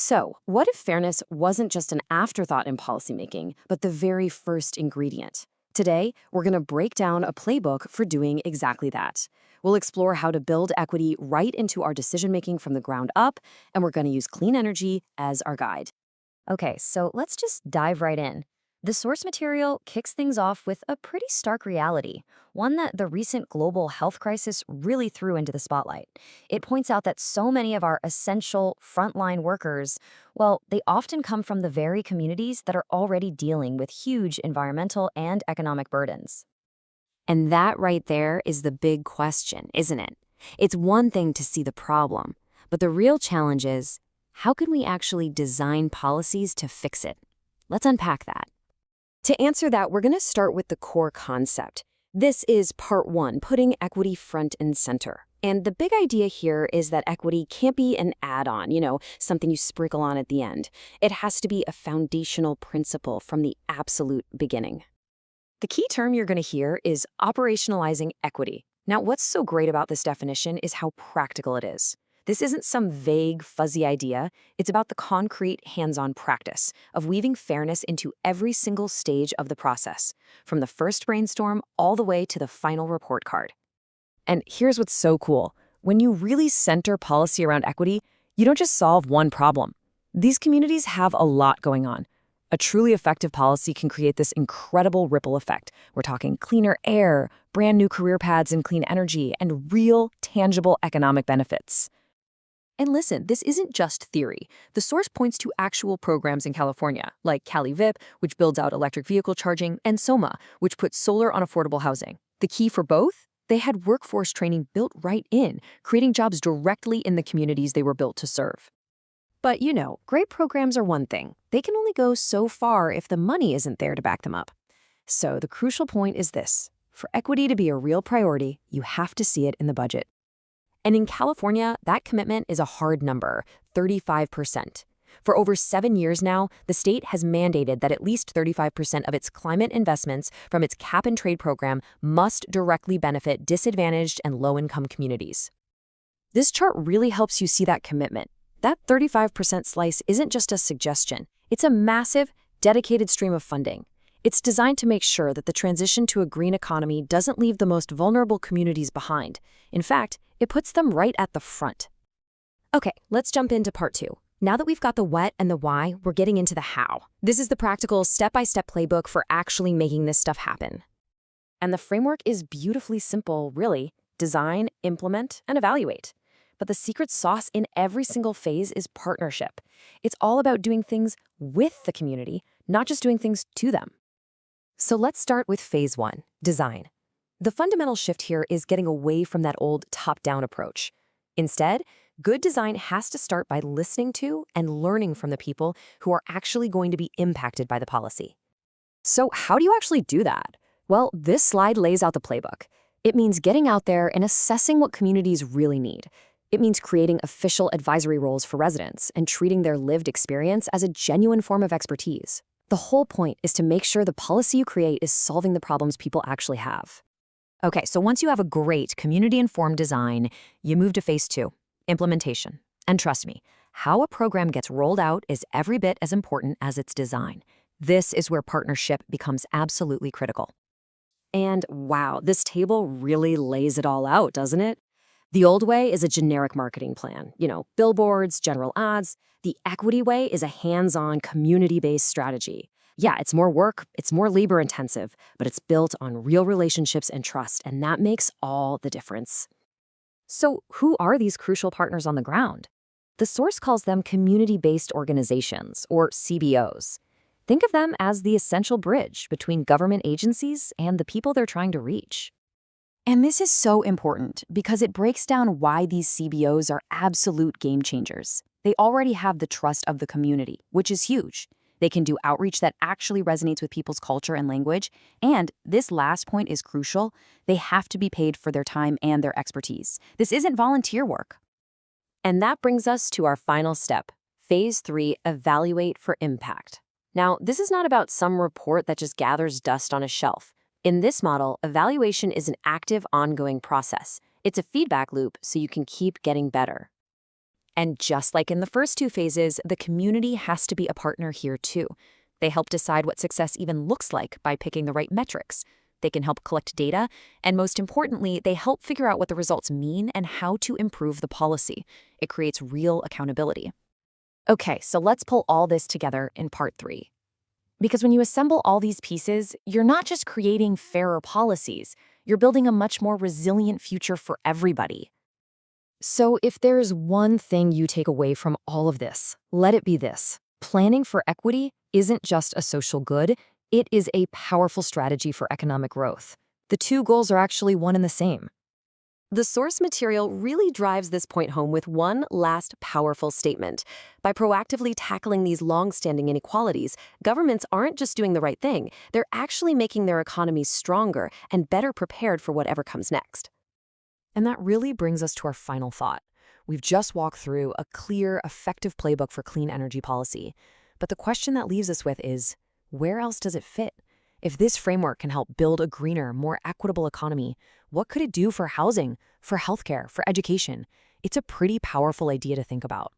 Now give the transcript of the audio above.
So, what if fairness wasn't just an afterthought in policymaking, but the very first ingredient? Today, we're going to break down a playbook for doing exactly that. We'll explore how to build equity right into our decision making from the ground up, and we're going to use clean energy as our guide. Okay, so let's just dive right in. The source material kicks things off with a pretty stark reality, one that the recent global health crisis really threw into the spotlight. It points out that so many of our essential frontline workers, well, they often come from the very communities that are already dealing with huge environmental and economic burdens. And that right there is the big question, isn't it? It's one thing to see the problem, but the real challenge is how can we actually design policies to fix it? Let's unpack that. To answer that, we're going to start with the core concept. This is part one, putting equity front and center. And the big idea here is that equity can't be an add-on, something you sprinkle on at the end. It has to be a foundational principle from the absolute beginning. The key term you're going to hear is operationalizing equity. Now, what's so great about this definition is how practical it is. This isn't some vague, fuzzy idea. It's about the concrete, hands-on practice of weaving fairness into every single stage of the process, from the first brainstorm all the way to the final report card. And here's what's so cool. When you really center policy around equity, you don't just solve one problem. These communities have a lot going on. A truly effective policy can create this incredible ripple effect. We're talking cleaner air, brand new career paths in clean energy, and real, tangible economic benefits. And listen, this isn't just theory. The source points to actual programs in California, like CaliVIP, which builds out electric vehicle charging, and SOMA, which puts solar on affordable housing. The key for both? They had workforce training built right in, creating jobs directly in the communities they were built to serve. But great programs are one thing. They can only go so far if the money isn't there to back them up. So the crucial point is this. For equity to be a real priority, you have to see it in the budget. And in California, that commitment is a hard number, 35%. For over 7 years now, the state has mandated that at least 35% of its climate investments from its cap-and-trade program must directly benefit disadvantaged and low-income communities. This chart really helps you see that commitment. That 35% slice isn't just a suggestion. It's a massive, dedicated stream of funding. It's designed to make sure that the transition to a green economy doesn't leave the most vulnerable communities behind. In fact, it puts them right at the front. Okay, let's jump into part two. Now that we've got the what and the why, we're getting into the how. This is the practical step-by-step playbook for actually making this stuff happen. And the framework is beautifully simple, really. Design, implement, and evaluate. But the secret sauce in every single phase is partnership. It's all about doing things with the community, not just doing things to them. So let's start with phase one, design. The fundamental shift here is getting away from that old top-down approach. Instead, good design has to start by listening to and learning from the people who are actually going to be impacted by the policy. So how do you actually do that? Well, this slide lays out the playbook. It means getting out there and assessing what communities really need. It means creating official advisory roles for residents and treating their lived experience as a genuine form of expertise. The whole point is to make sure the policy you create is solving the problems people actually have. Okay, so once you have a great community-informed design, you move to phase two, implementation. And trust me, how a program gets rolled out is every bit as important as its design. This is where partnership becomes absolutely critical. And wow, this table really lays it all out, doesn't it? The old way is a generic marketing plan, billboards, general ads. The equity way is a hands-on, community-based strategy. Yeah, it's more work, it's more labor-intensive, but it's built on real relationships and trust, and that makes all the difference. So who are these crucial partners on the ground? The source calls them community-based organizations, or CBOs. Think of them as the essential bridge between government agencies and the people they're trying to reach. And this is so important because it breaks down why these CBOs are absolute game changers. They already have the trust of the community, which is huge. They can do outreach that actually resonates with people's culture and language. And this last point is crucial. They have to be paid for their time and their expertise. This isn't volunteer work. And that brings us to our final step, phase three, evaluate for impact. Now, this is not about some report that just gathers dust on a shelf. In this model, evaluation is an active, ongoing process. It's a feedback loop so you can keep getting better. And just like in the first two phases, the community has to be a partner here too. They help decide what success even looks like by picking the right metrics. They can help collect data, and most importantly, they help figure out what the results mean and how to improve the policy. It creates real accountability. Okay, so let's pull all this together in part 3. Because when you assemble all these pieces, you're not just creating fairer policies, you're building a much more resilient future for everybody. So if there's one thing you take away from all of this, let it be this. Planning for equity isn't just a social good, it is a powerful strategy for economic growth. The two goals are actually one and the same. The source material really drives this point home with one last powerful statement. By proactively tackling these long-standing inequalities, governments aren't just doing the right thing, they're actually making their economies stronger and better prepared for whatever comes next. And that really brings us to our final thought. We've just walked through a clear, effective playbook for clean energy policy. But the question that leaves us with is, where else does it fit? If this framework can help build a greener, more equitable economy, what could it do for housing, for healthcare, for education? It's a pretty powerful idea to think about.